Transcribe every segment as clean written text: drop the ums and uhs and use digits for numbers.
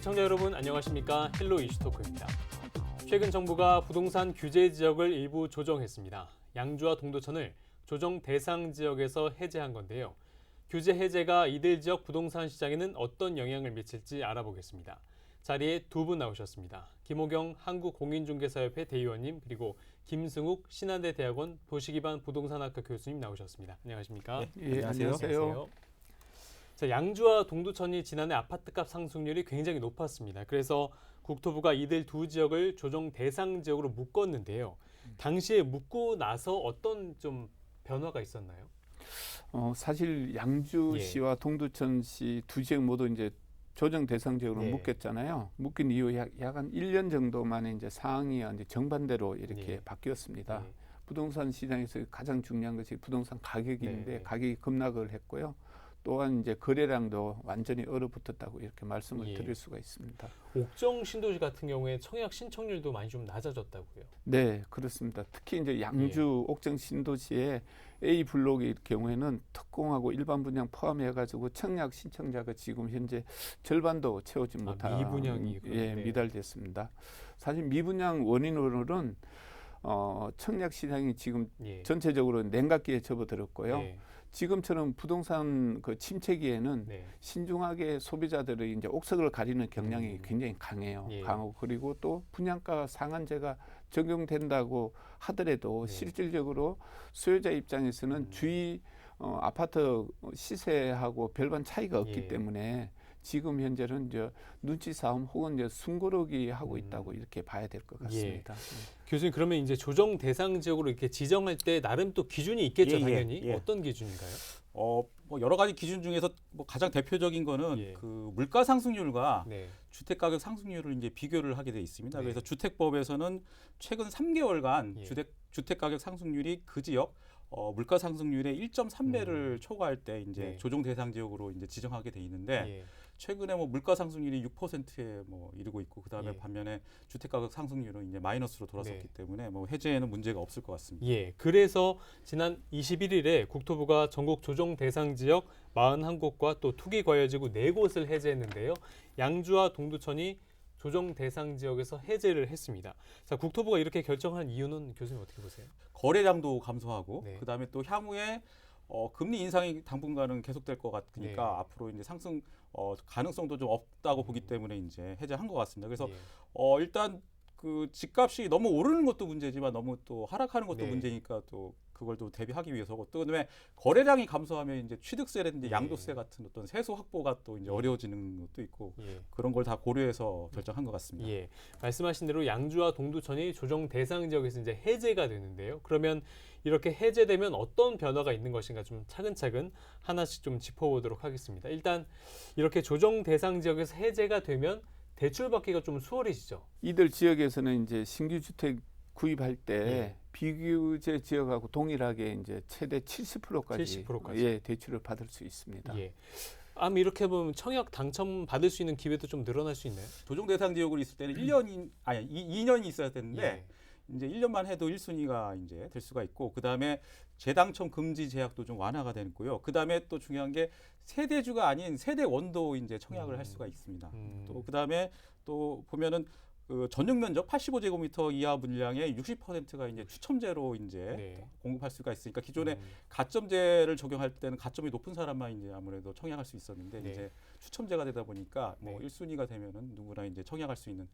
시청자 여러분 안녕하십니까? 헬로 이슈토크입니다. 최근 정부가 부동산 규제 지역을 일부 조정했습니다. 양주와 동두천을 조정 대상 지역에서 해제한 건데요. 규제 해제가 이들 지역 부동산 시장에는 어떤 영향을 미칠지 알아보겠습니다. 자리에 두 분 나오셨습니다. 김호경 한국공인중개사협회 대의원님 그리고 김승욱 신한대 대학원 도시기반 부동산학과 교수님 나오셨습니다. 안녕하십니까? 예, 안녕하세요. 자, 양주와 동두천이 지난해 아파트값 상승률이 굉장히 높았습니다. 그래서 국토부가 이들 두 지역을 조정 대상 지역으로 묶었는데요. 당시에 묶고 나서 어떤 좀 변화가 있었나요? 사실 양주시와 동두천시 두 지역 모두 이제 조정 대상 지역으로 묶였잖아요. 묶인 이후 약 한 1년 정도 만에 이제 상황이 이제 정반대로 이렇게 바뀌었습니다. 부동산 시장에서 가장 중요한 것이 부동산 가격인데 가격이 급락을 했고요. 또한 이제 거래량도 완전히 얼어붙었다고 이렇게 말씀을 드릴 수가 있습니다. 옥정 신도시 같은 경우에 청약 신청률도 많이 좀 낮아졌다고요? 네, 그렇습니다. 특히 이제 양주 옥정 신도시의 A 블록의 경우에는 특공하고 일반 분양 포함해가지고 청약 신청자가 지금 현재 절반도 채우지 못한 미분양이 미달됐습니다. 사실 미분양 원인으로는 청약 시장이 지금 전체적으로 냉각기에 접어들었고요. 지금처럼 부동산 그 침체기에는 신중하게 소비자들의 이제 옥석을 가리는 경향이 굉장히 강해요. 강하고 그리고 또 분양가 상한제가 적용된다고 하더라도 실질적으로 수요자 입장에서는 주위 아파트 시세하고 별반 차이가 없기 때문에 지금 현재는 이제 눈치 싸움 혹은 이제 숨고르기 하고 있다고 이렇게 봐야 될 것 같습니다. 교수님 그러면 이제 조정 대상 지역으로 이렇게 지정할 때 나름 또 기준이 있겠죠, 당연히. 어떤 기준인가요? 뭐 여러 가지 기준 중에서 뭐 가장 대표적인 거는 그 물가 상승률과 주택 가격 상승률을 이제 비교를 하게 돼 있습니다. 그래서 주택법에서는 최근 3개월간 주택 가격 상승률이 그 지역 물가 상승률의 1.3배를 초과할 때 이제 조정 대상 지역으로 이제 지정하게 돼 있는데 최근에 뭐 물가 상승률이 6%에 뭐 이르고 있고 그다음에 반면에 주택 가격 상승률은 이제 마이너스로 돌아섰기 때문에 뭐 해제에는 문제가 없을 것 같습니다. 그래서 지난 21일에 국토부가 전국 조정 대상 지역 41곳과 또 투기 과열지구 4곳을 해제했는데요. 양주와 동두천이 조정 대상 지역에서 해제를 했습니다. 자, 국토부가 이렇게 결정한 이유는 교수님 어떻게 보세요? 거래량도 감소하고 그다음에 또 향후에 금리 인상이 당분간은 계속될 것 같으니까 앞으로 이제 상승 가능성도 좀 없다고 보기 때문에 이제 해제한 것 같습니다. 그래서 일단 그 집값이 너무 오르는 것도 문제지만 너무 또 하락하는 것도 문제니까 또 그걸 또 대비하기 위해서고 또 그다음에 거래량이 감소하면 이제 취득세라든지 양도세 같은 어떤 세수 확보가 또 이제 어려워지는 것도 있고 그런 걸 다 고려해서 결정한 것 같습니다. 말씀하신 대로 양주와 동두천이 조정 대상 지역에서 이제 해제가 되는데요. 그러면 이렇게 해제되면 어떤 변화가 있는 것인가 좀 차근차근 하나씩 좀 짚어보도록 하겠습니다. 일단 이렇게 조정 대상 지역에서 해제가 되면 대출받기가 좀 수월해지죠. 이들 지역에서는 이제 신규 주택 구입할 때 비규제 지역하고 동일하게 이제 최대 70%까지 대출을 받을 수 있습니다. 이렇게 보면 청약 당첨 받을 수 있는 기회도 좀 늘어날 수 있나요? 조정 대상 지역으로 있을 때는 2년이 있어야 되는데 이제 1년만 해도 1순위가 이제 될 수가 있고 그다음에 재당첨 금지 제약도 좀 완화가 되고요. 그다음에 또 중요한 게 세대주가 아닌 세대원도 이제 청약을 할 수가 있습니다. 또 그다음에 또 보면은 그 전용 면적 85제곱미터 이하 물량의 60%가 이제 추첨제로 이제 공급할 수가 있으니까 기존에 가점제를 적용할 때는 가점이 높은 사람만 이제 아무래도 청약할 수 있었는데 이제 추첨제가 되다 보니까 뭐 1순위가 되면은 누구나 이제 청약할 수 있는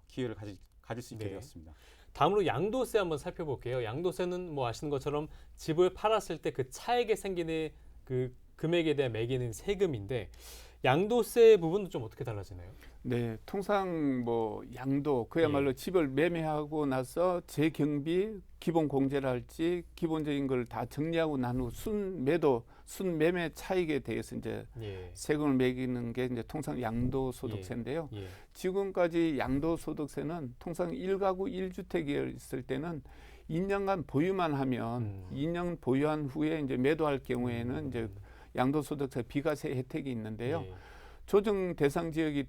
기회를 가질 수 있게 되었습니다. 다음으로 양도세 한번 살펴볼게요. 양도세는 뭐 아시는 것처럼 집을 팔았을 때 그 차액에 생기는 그 금액에 대한 매기는 세금인데 양도세 부분은 좀 어떻게 달라지나요? 네, 통상 뭐 양도 그야말로 집을 매매하고 나서 재경비, 기본 공제를 할지 기본적인 걸 다 정리하고 난 후 순매매 차익에 대해서 이제 세금을 매기는 게 이제 통상 양도소득세인데요. 지금까지 양도소득세는 통상 1가구 1주택이 있을 때는 2년간 보유만 하면 2년 보유한 후에 이제 매도할 경우에는 이제 양도소득세 비과세 혜택이 있는데요. 조정 대상 지역이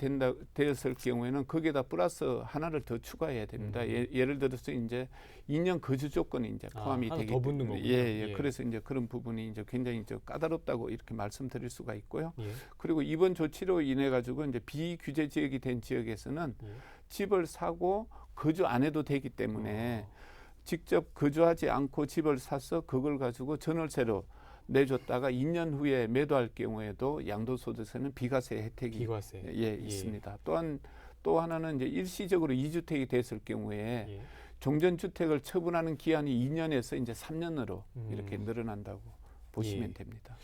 되었을 경우에는 거기에다 플러스 하나를 더 추가해야 됩니다. 예를 들어서 이제 2년 거주 조건이 이제 포함이 되기 더 붙는 거군요. 예. 그래서 이제 그런 부분이 이제 굉장히 까다롭다고 이렇게 말씀드릴 수가 있고요. 그리고 이번 조치로 인해 가지고 이제 비규제 지역이 된 지역에서는 집을 사고 거주 안 해도 되기 때문에 직접 거주하지 않고 집을 사서 그걸 가지고 전월세로 내줬다가 2년 후에 매도할 경우에도 양도소득세는 비과세 혜택이 있습니다. 또한 또 하나는 이제 일시적으로 2주택이 됐을 경우에 종전주택을 처분하는 기한이 2년에서 이제 3년으로 이렇게 늘어난다고 보시면 됩니다.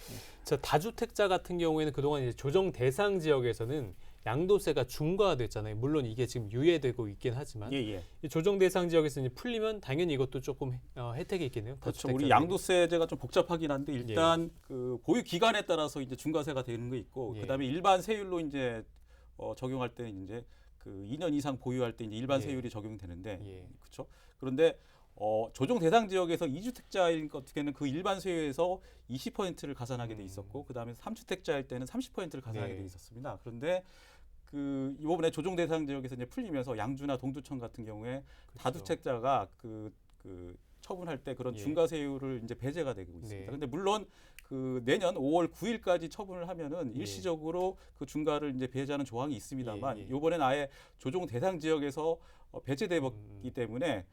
자, 다주택자 같은 경우에는 그동안 이제 조정 대상 지역에서는 양도세가 중과됐잖아요. 물론 이게 지금 유예되고 있긴 하지만 이 조정 대상 지역에서 이제 풀리면 당연히 이것도 조금 혜택이 있겠네요. 그렇죠. 우리 양도세제가 좀 복잡하긴 한데 일단 그 보유 기간에 따라서 이제 중과세가 되는 거 있고 그다음에 일반 세율로 이제 적용할 때는 이제 그 2년 이상 보유할 때 이제 일반 세율이 적용되는데 그렇죠. 그런데 조정 대상 지역에서 2주택자일 경우에는 그 일반 세율에서 20%를 가산하게 돼 있었고 그다음에 3주택자일 때는 30%를 가산하게 돼 있었습니다. 그런데 그 이번에 조정 대상 지역에서 이제 풀리면서 양주나 동두천 같은 경우에 다주택자가 그 처분할 때 그런 중과세율을 이제 배제가 되고 있습니다. 그런데 물론 그 내년 5월 9일까지 처분을 하면은 일시적으로 그 중과를 이제 배제하는 조항이 있습니다만 이번엔 아예 조정 대상 지역에서 배제되기 때문에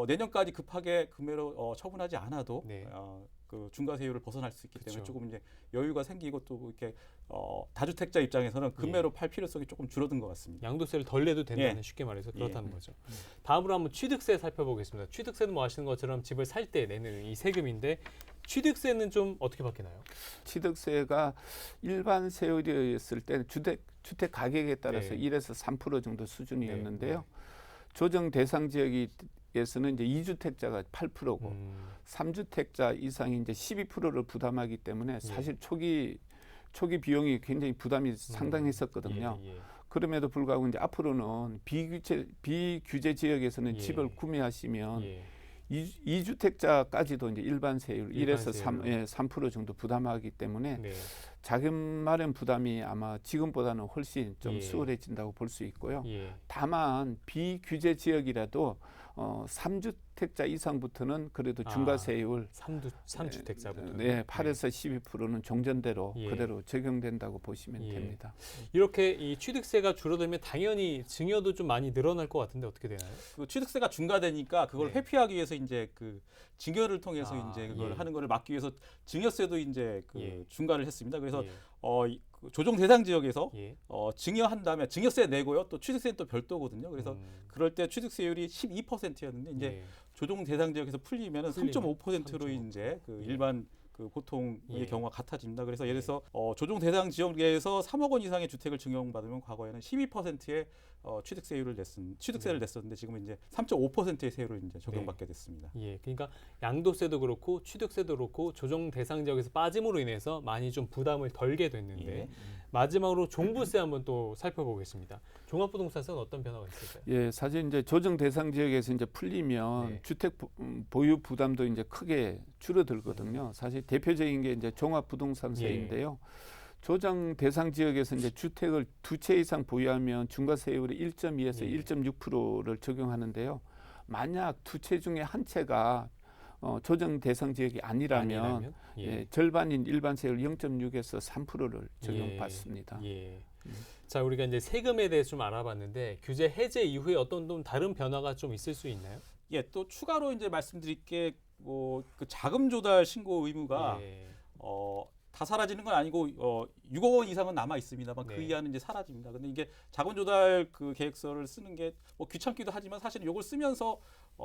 내년까지 급하게 금매로 처분하지 않아도 그 중과세율을 벗어날 수 있기 때문에 조금 이제 여유가 생기고 또 이렇게 다주택자 입장에서는 금매로 팔 필요성이 조금 줄어든 것 같습니다. 양도세를 덜 내도 된다는 쉽게 말해서 그렇다는 거죠. 다음으로 한번 취득세 살펴보겠습니다. 취득세는 뭐 아시는 것처럼 집을 살 때 내는 이 세금인데 취득세는 좀 어떻게 바뀌나요? 취득세가 일반 세율이었을 때 주택 가격에 따라서 1에서 3% 정도 수준이었는데요. 조정 대상 지역에서는 이제 2주택자가 8%고 3주택자 이상이 이제 12%를 부담하기 때문에 사실 초기 비용이 굉장히 부담이 상당했었거든요. 그럼에도 불구하고 이제 앞으로는 비규제 지역에서는 집을 구매하시면 2주택자까지도 이제 일반 세율 1에서 3% 정도 부담하기 때문에 자금 마련 부담이 아마 지금보다는 훨씬 좀 수월해진다고 볼 수 있고요. 다만 비규제 지역이라도 3주택자 이상부터는 그래도 중과세율 3주택자부터 8에서 12%는 종전대로 그대로 적용된다고 보시면 됩니다. 이렇게 이 취득세가 줄어들면 당연히 증여도 좀 많이 늘어날 것 같은데 어떻게 되나요? 그 취득세가 중과되니까 그걸 회피하기 위해서 이제 그 증여를 통해서 이제 그걸 하는 거를 막기 위해서 증여세도 이제 그 중과를 했습니다. 그래서 그 조정 대상 지역에서 증여한 다음에 증여세 내고요. 또 취득세는 또 별도거든요. 그래서 그럴 때 취득세율이 12%였는데 이제 조정 대상 지역에서 풀리면은 3.5%로 이제 그 일반 그 보통의 경우가 같아집니다. 그래서 예를 들어서 조정 대상 지역에서 3억 원 이상의 주택을 증여받으면 과거에는 12%의 취득세를 냈었는데 지금은 이제 3.5%의 세율을 이제 적용받게 됐습니다. 그러니까 양도세도 그렇고 취득세도 그렇고 조정 대상 지역에서 빠짐으로 인해서 많이 좀 부담을 덜게 됐는데 마지막으로 종부세 한번 또 살펴보겠습니다. 종합부동산세는 어떤 변화가 있을까요? 사실 이제 조정 대상 지역에서 이제 풀리면 주택 보유 부담도 이제 크게 줄어들거든요. 사실 대표적인 게 이제 종합부동산세인데요. 조정 대상 지역에서 이제 주택을 2채 이상 보유하면 중과세율이 1.2에서 1.6%를 적용하는데요. 만약 2채 중에 한 채가 조정 대상 지역이 아니라면 절반인 일반 세율 0.6에서 3%를 적용받습니다. 자, 우리가 이제 세금에 대해서 좀 알아봤는데 규제 해제 이후에 어떤 좀 다른 변화가 좀 있을 수 있나요? 또 추가로 이제 말씀드릴 게 뭐 그 자금 조달 신고 의무가 다 사라지는 건 아니고 6억 원 이상은 남아 있습니다만 그 이하는 이제 사라집니다. 근데 이게 자금 조달 그 계획서를 쓰는 게 뭐 귀찮기도 하지만 사실은 이걸 쓰면서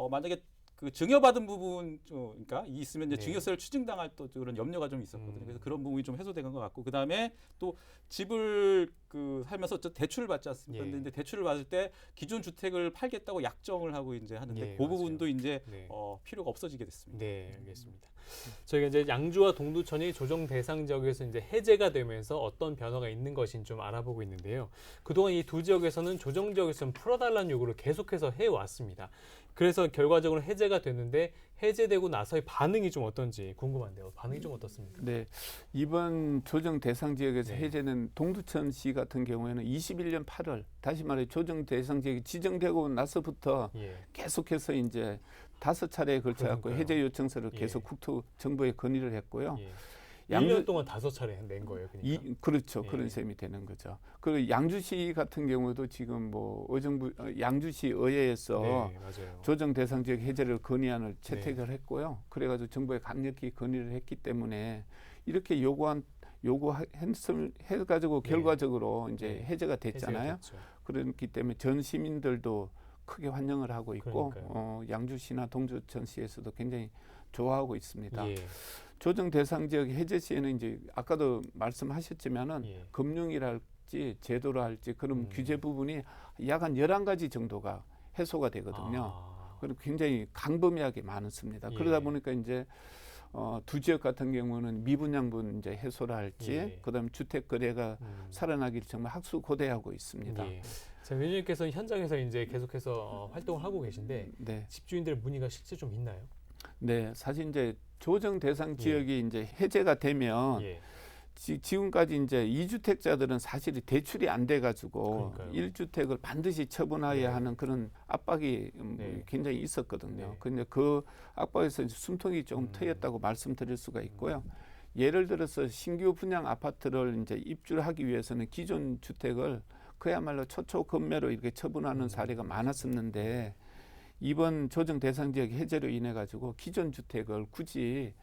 만약에 그 증여받은 부분 그러니까 있으면 이제 증여세를 추징당할 또 그런 염려가 좀 있었거든요. 그래서 그런 부분이 좀 해소된 것 같고 그다음에 또 집을 그 살면서 대출을 받지 않습니까? 근데 대출을 받을 때 기존 주택을 팔겠다고 약정을 하고 이제 하는데 그 부분도 이제 필요가 없어지게 됐습니다. 알겠습니다. 저희가 이제 양주와 동두천이 조정 대상 지역에서 이제 해제가 되면서 어떤 변화가 있는 것인지 좀 알아보고 있는데요. 그동안 이 두 지역에서는 조정 지역에서는 풀어달라는 요구를 계속해서 해왔습니다. 그래서 결과적으로 해제가 됐는데 해제되고 나서의 반응이 좀 어떤지 궁금한데요. 반응이 좀 어떻습니까? 네, 이번 조정 대상 지역에서 네. 해제된 동두천시 같은 경우에는 21년 8월 다시 말해 조정 대상 지역이 지정되고 나서부터 예. 계속해서 이제 5차례에 걸쳐 갖고 그러니까요. 해제 요청서를 예. 계속 국토정보에 건의를 했고요. 예. 양주- 1년 동안 5차례 낸 거예요. 그러니까. 그렇죠. 예. 그런 셈이 되는 거죠. 그리고 양주시 같은 경우도 지금 뭐 양주시 의회에서 네, 맞아요. 조정 대상 지역 해제를 건의안을 채택을 했고요. 그래가지고 정부에 강력히 건의를 했기 때문에 이렇게 해가지고 네. 결과적으로 이제 네. 해제가 됐잖아요. 해제가 됐죠. 그렇기 때문에 전 시민들도 크게 환영을 하고 있고 그러니까요. 양주시나 동두천시에서도 굉장히 좋아하고 있습니다. 예. 조정 대상 지역 해제 시에는 이제 아까도 말씀하셨지만은 예. 금융이랄지 제도랄지 그런 규제 부분이 약 한 11가지 정도가 해소가 되거든요. 아. 그리고 굉장히 강범위하게 많습니다. 예. 그러다 보니까 이제 두 지역 같은 경우는 미분양분 이제 해소를 할지 예. 그다음 주택 거래가 살아나기를 정말 학수고대하고 있습니다. 예. 자, 위원님께서는 현장에서 이제 계속해서 활동을 하고 계신데 네. 집주인들 문의가 실제 좀 있나요? 네, 사실 이제 조정 대상 예. 지역이 이제 해제가 되면 예. 지금까지 이제 2주택자들은 사실이 대출이 안 돼 가지고 그러니까요. 1주택을 반드시 처분해야 네. 하는 그런 압박이 네. 굉장히 있었거든요. 네. 근데 그 압박에서 이제 숨통이 조금 트였다고 말씀드릴 수가 있고요. 예를 들어서 신규 분양 아파트를 이제 입주를 하기 위해서는 기존 주택을 그야말로 초초건매로 이렇게 처분하는 사례가 많았었는데 이번 조정 대상 지역 해제로 인해 가지고 기존 주택을 굳이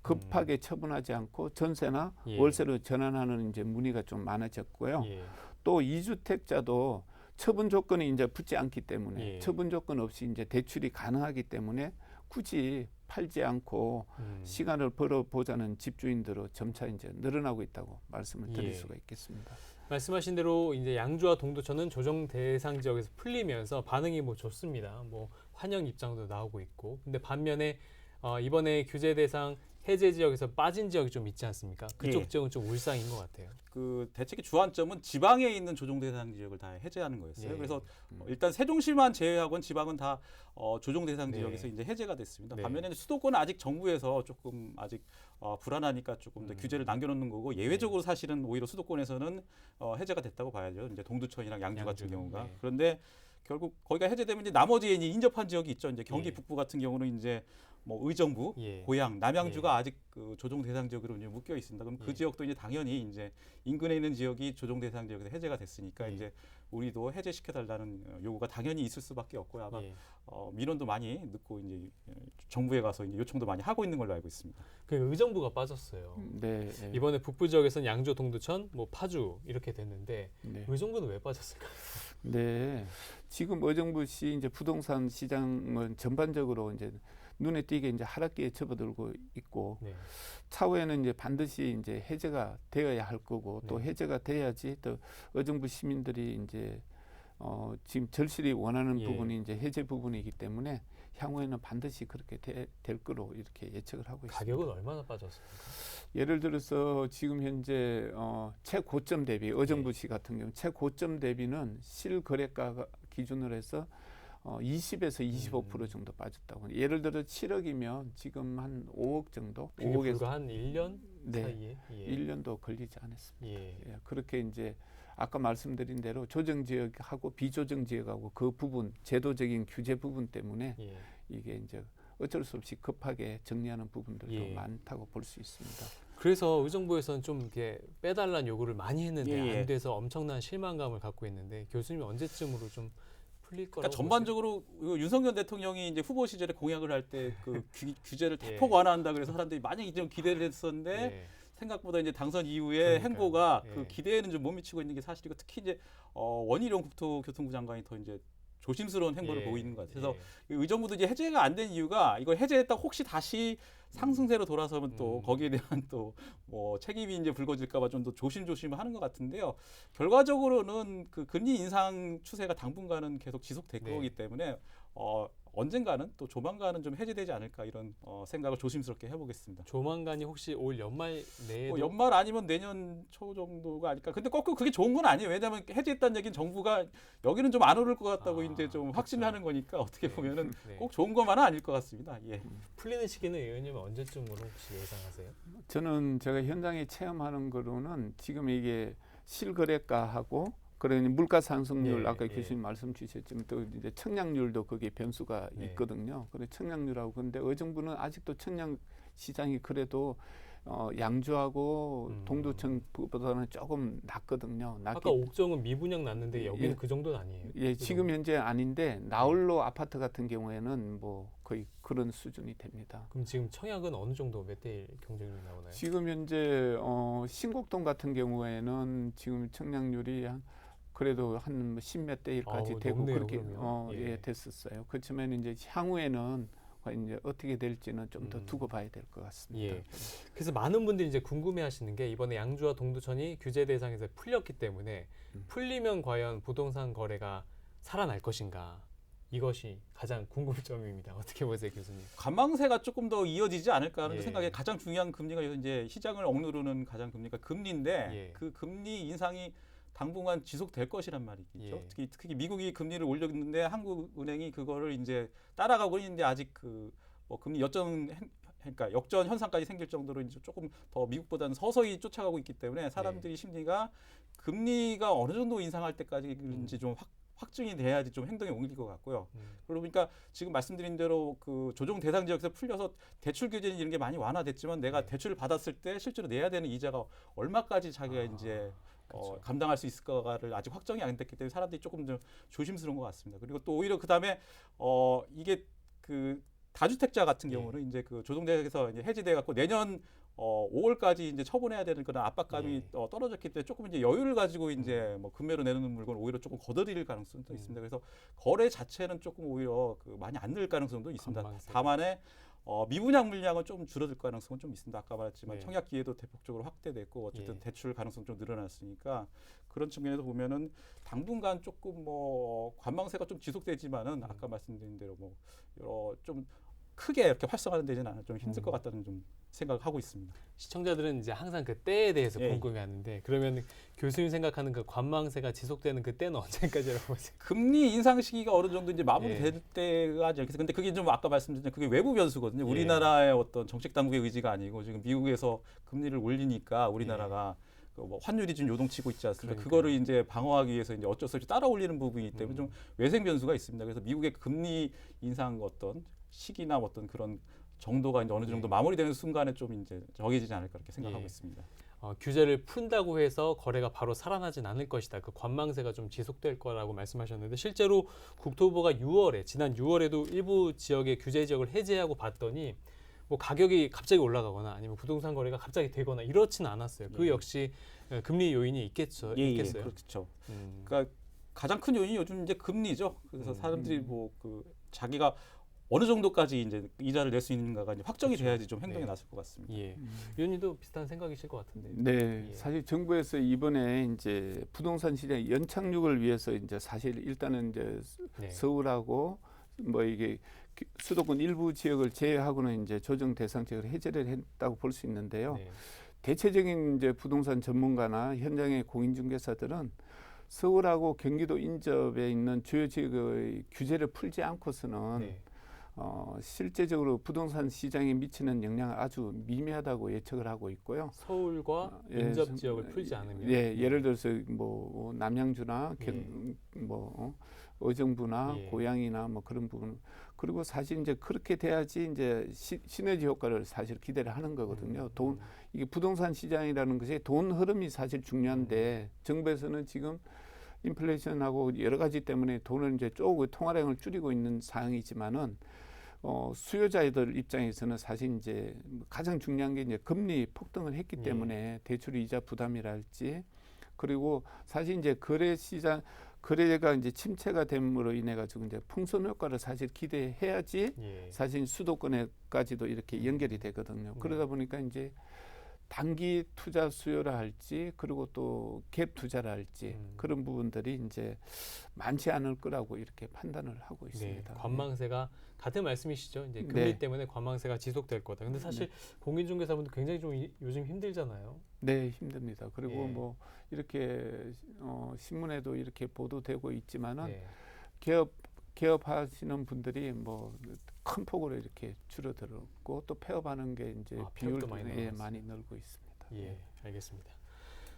급하게 처분하지 않고 전세나 예. 월세로 전환하는 이제 문의가 좀 많아졌고요. 예. 또 2주택자도 처분 조건이 이제 붙지 않기 때문에 예. 처분 조건 없이 이제 대출이 가능하기 때문에 굳이 팔지 않고 시간을 벌어보자는 집주인들로 점차 이제 늘어나고 있다고 말씀을 드릴 예. 수가 있겠습니다. 말씀하신 대로 이제 양주와 동두천은 조정 대상 지역에서 풀리면서 반응이 뭐 좋습니다. 뭐 환영 입장도 나오고 있고. 근데 반면에 이번에 규제 대상 해제 지역에서 빠진 지역이 좀 있지 않습니까? 그쪽 예. 지역은 좀 울상인 것 같아요. 그 대책의 주안점은 지방에 있는 조정 대상 지역을 다 해제하는 거였어요. 예. 그래서 일단 세종시만 제외하고는 지방은 다 조정 대상 네. 지역에서 이제 해제가 됐습니다. 네. 반면에 수도권은 아직 정부에서 조금 아직 불안하니까 조금 더 규제를 남겨놓는 거고 예외적으로 사실은 오히려 수도권에서는 해제가 됐다고 봐야죠. 이제 동두천이랑 양주 같은 경우가. 네. 그런데 결국 거기가 해제되면 이제 나머지 이제 인접한 지역이 있죠. 이제 경기 예. 북부 같은 경우는 이제 뭐 의정부, 예. 고양, 남양주가 아직 그 조정 대상 지역으로 이제 묶여 있습니다. 그럼 그 예. 지역도 이제 당연히 이제 인근에 있는 지역이 조정 대상 지역에서 해제가 됐으니까 예. 이제 우리도 해제시켜 달라는 요구가 당연히 있을 수밖에 없고요. 아마 예. 민원도 많이 넣고 이제 정부에 가서 이제 요청도 많이 하고 있는 걸로 알고 있습니다. 그 의정부가 빠졌어요. 네. 이번에 북부 지역에서는 양주, 동두천, 뭐 파주 이렇게 됐는데 네. 의정부는 왜 빠졌을까요? 네. 지금 의정부시 이제 부동산 시장은 전반적으로 이제 눈에 띄게 이제 하락기에 접어들고 있고 네. 차후에는 이제 반드시 이제 해제가 되어야 할 거고 또 네. 해제가 돼야지 또 의정부 시민들이 이제 지금 절실히 원하는 예. 부분이 이제 해제 부분이기 때문에 향후에는 반드시 그렇게 될 거로 이렇게 예측을 하고 있습니다. 가격은 얼마나 빠졌습니까? 예를 들어서 지금 현재 최고점 대비 의정부시 같은 경우 최고점 대비는 실거래가 기준으로 해서 20에서 25% 정도 빠졌다고. 예를 들어 7억이면 지금 한 5억 정도? 그게 5억에서 불과 한 1년 네. 사이에? 예. 1년도 걸리지 않았습니다. 예. 예, 그렇게 이제 아까 말씀드린 대로 조정 지역하고 비조정 지역하고 그 부분 제도적인 규제 부분 때문에 예. 이게 이제 어쩔 수 없이 급하게 정리하는 부분들도 예. 많다고 볼 수 있습니다. 그래서 의정부에서는 좀 이렇게 빼달라는 요구를 많이 했는데 예. 안 돼서 엄청난 실망감을 갖고 있는데 교수님 언제쯤으로 좀 풀릴 거라고 그러니까 전반적으로 윤석열 대통령이 이제 후보 시절에 공약을 할 때 그 규제를 예. 대폭 완화한다 그래서 사람들이 많이 좀 기대를 했었는데 보세요? 예. 생각보다 이제 당선 이후에 그러니까요. 행보가 예. 그 기대에는 좀 못 미치고 있는 게 사실이고 특히 이제 원희룡 국토교통부 장관이 더 이제 조심스러운 행보를 예. 보고 있는 것 같아요. 그래서 예. 의정부도 이제 해제가 안 된 이유가 이걸 해제했다 혹시 다시 상승세로 돌아서면 또 거기에 대한 또 뭐 책임이 이제 불거질까봐 좀 더 조심조심하는 것 같은데요. 결과적으로는 그 금리 인상 추세가 당분간은 계속 지속될 네. 거기 때문에 언젠가는 또 조만간은 좀 해제되지 않을까 이런 생각을 조심스럽게 해보겠습니다. 조만간이 혹시 올 연말 내에도 연말 아니면 내년 초 정도가 아닐까. 근데 거꾸로 그게 좋은 건 아니에요. 왜냐하면 해제했다는 얘기는 정부가 여기는 좀 안 오를 것 같다고 이제 좀 확신을 하는 거니까 어떻게 보면은 꼭 좋은 것만은 아닐 것 같습니다. 예. 풀리는 시기는 의원님은 언제쯤으로 혹시 예상하세요? 저는 제가 현장에 체험하는 거로는 지금 이게 실거래가하고 그러니 물가 상승률 아까 교수님 말씀 주셨지만 또 이제 청약률도 거기에 변수가 있거든요. 그래 청약률하고 근데 의정부는 아직도 청약 시장이 그래도 양주하고 동두천보다는 조금 낮거든요. 아까 옥정은 미분양 났는데 여기는 그 정도는 아니에요. 예, 지금 현재 아닌데 나홀로 아파트 같은 경우에는 뭐 거의 그런 수준이 됩니다. 그럼 지금 청약은 어느 정도 몇 대 1 경쟁률이 나오나요? 지금 현재 신곡동 같은 경우에는 지금 청약률이 그래도 한 10몇 대 1까지 되고 높네요, 그렇게 예. 됐었어요. 그렇지만 이제 향후에는 이제 어떻게 될지는 좀 더 두고 봐야 될 것 같습니다. 예. 그래서 많은 분들이 이제 궁금해하시는 게 이번에 양주와 동두천이 규제 대상에서 풀렸기 때문에 풀리면 과연 부동산 거래가 살아날 것인가? 이것이 가장 궁금점입니다. 어떻게 보세요, 교수님? 관망세가 조금 더 이어지지 않을까 하는 생각에 가장 중요한 금리가 이제 시장을 억누르는 가장 금리가 금리인데 그 금리 인상이 당분간 지속될 것이란 말이죠. 특히 미국이 금리를 올렸는데 한국은행이 그거를 이제 따라가고 있는데 아직 뭐 금리 그러니까 역전 현상까지 생길 정도로 이제 조금 더 미국보다는 서서히 쫓아가고 있기 때문에 사람들이 심리가 금리가 어느 정도 인상할 때까지 이제 좀 확증이 돼야지 좀 행동에 옮길 것 같고요. 그러고 보니까 지금 말씀드린 대로 그 조정 대상 지역에서 풀려서 대출 규제 이런 게 많이 완화됐지만 내가 대출을 받았을 때 실제로 내야 되는 이자가 얼마까지 자기가 이제 감당할 수 있을까를 아직 확정이 안 됐기 때문에 사람들이 조금 좀 조심스러운 것 같습니다. 그리고 또 오히려 그 다음에 이게 그 다주택자 같은 경우는 이제 그 조정대에서 이제 해제돼 갖고 내년 5월까지 이제 처분해야 되는 그런 압박감이 떨어졌기 때문에 조금 이제 여유를 가지고 이제 뭐 금매로 내놓는 물건 오히려 조금 걷어들일 가능성도 있습니다. 그래서 거래 자체는 조금 오히려 많이 안 늘 가능성도 있습니다. 다만에 미분양 물량은 좀 줄어들 가능성은 좀 있습니다. 아까 말했지만 청약 기회도 대폭적으로 확대됐고 어쨌든 대출 가능성 좀 늘어났으니까 그런 측면에서 보면은 당분간 조금 뭐 관망세가 좀 지속되지만은 아까 말씀드린 대로 뭐 여러 좀 크게 이렇게 활성화는 되지는 않아 좀 힘들 것 같다는 좀 생각을 하고 있습니다. 시청자들은 이제 항상 그 때에 대해서 궁금해하는데 그러면 교수님 생각하는 그 관망세가 지속되는 그 때는 언제까지라고 보세요? 금리 인상 시기가 어느 정도 이제 마무리될 때가 이제 근데 그게 좀 아까 말씀드린 그게 외부 변수거든요. 우리나라의 어떤 정책 당국의 의지가 아니고 지금 미국에서 금리를 올리니까 우리나라가 뭐 환율이 좀 요동치고 있지 않습니까? 그거를 이제 방어하기 위해서 이제 어쩔 수 없이 따라 올리는 부분이기 때문에 좀 외생 변수가 있습니다. 그래서 미국의 금리 인상 어떤 시기나 어떤 그런 정도가 이제 어느 정도 마무리되는 순간에 좀 이제 정해지지 않을까 그렇게 생각하고 있습니다. 규제를 푼다고 해서 거래가 바로 살아나진 않을 것이다. 그 관망세가 좀 지속될 거라고 말씀하셨는데 실제로 국토부가 지난 6월에도 일부 지역의 규제 지역을 해제하고 봤더니 뭐 가격이 갑자기 올라가거나 아니면 부동산 거래가 갑자기 되거나 이렇지는 않았어요. 그 역시 금리 요인이 있겠어요. 그렇죠. 그러니까 가장 큰 요인이 요즘 이제 금리죠. 그래서 사람들이 뭐 자기가 어느 정도까지 이제 이자를 낼 수 있는가가 이제 확정이 돼야지 좀 행동에 나설 것 같습니다. 위원님도 비슷한 생각이실 것 같은데. 네, 사실 정부에서 이번에 이제 부동산 시장 연착륙을 위해서 이제 사실 일단은 이제 서울하고 뭐 이게 수도권 일부 지역을 제외하고는 이제 조정 대상 지역을 해제를 했다고 볼 수 있는데요. 대체적인 이제 부동산 전문가나 현장의 공인중개사들은 서울하고 경기도 인접에 있는 주요 지역의 규제를 풀지 않고서는 실제적으로 부동산 시장에 미치는 영향은 아주 미미하다고 예측을 하고 있고요. 서울과 인접 지역을 풀지 않으면 예를 들어서 뭐 남양주나 뭐 의정부나 고양이나 뭐 그런 부분 그리고 사실 이제 그렇게 돼야지 이제 시너지 효과를 사실 기대를 하는 거거든요. 이게 부동산 시장이라는 것이 돈 흐름이 사실 중요한데 정부에서는 지금 인플레이션하고 여러 가지 때문에 돈을 이제 조금 통화량을 줄이고 있는 상황이지만은 수요자들 입장에서는 사실 이제 가장 중요한 게 이제 금리 폭등을 했기 때문에 대출 이자 부담이랄지 그리고 사실 이제 거래가 이제 침체가 됨으로 인해 가지고 이제 풍선 효과를 사실 기대해야지 사실 수도권에까지도 이렇게 연결이 되거든요. 그러다 보니까 이제 단기 투자 수요라 할지 그리고 또 갭 투자라 할지 그런 부분들이 이제 많지 않을 거라고 이렇게 판단을 하고 있습니다. 네, 관망세가 같은 말씀이시죠. 이제 금리 네. 때문에 관망세가 지속될 거다. 근데 사실 공인중개사분들 굉장히 좀 요즘 힘들잖아요. 네, 힘듭니다. 그리고 예. 뭐 이렇게 신문에도 이렇게 보도되고 있지만은 네. 개업하시는 분들이 뭐 큰 폭으로 이렇게 줄어들었고 또 폐업하는 게 이제 폐업도 비율도 많이 늘고 있습니다. 예, 알겠습니다.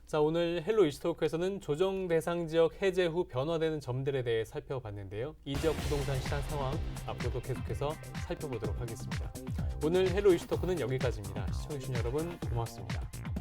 자, 오늘 헬로 이슈토크에서는 조정 대상 지역 해제 후 변화되는 점들에 대해 살펴봤는데요. 이 지역 부동산 시장 상황 앞으로도 계속해서 살펴보도록 하겠습니다. 오늘 헬로 이슈토크는 여기까지입니다. 시청해주신 여러분 고맙습니다.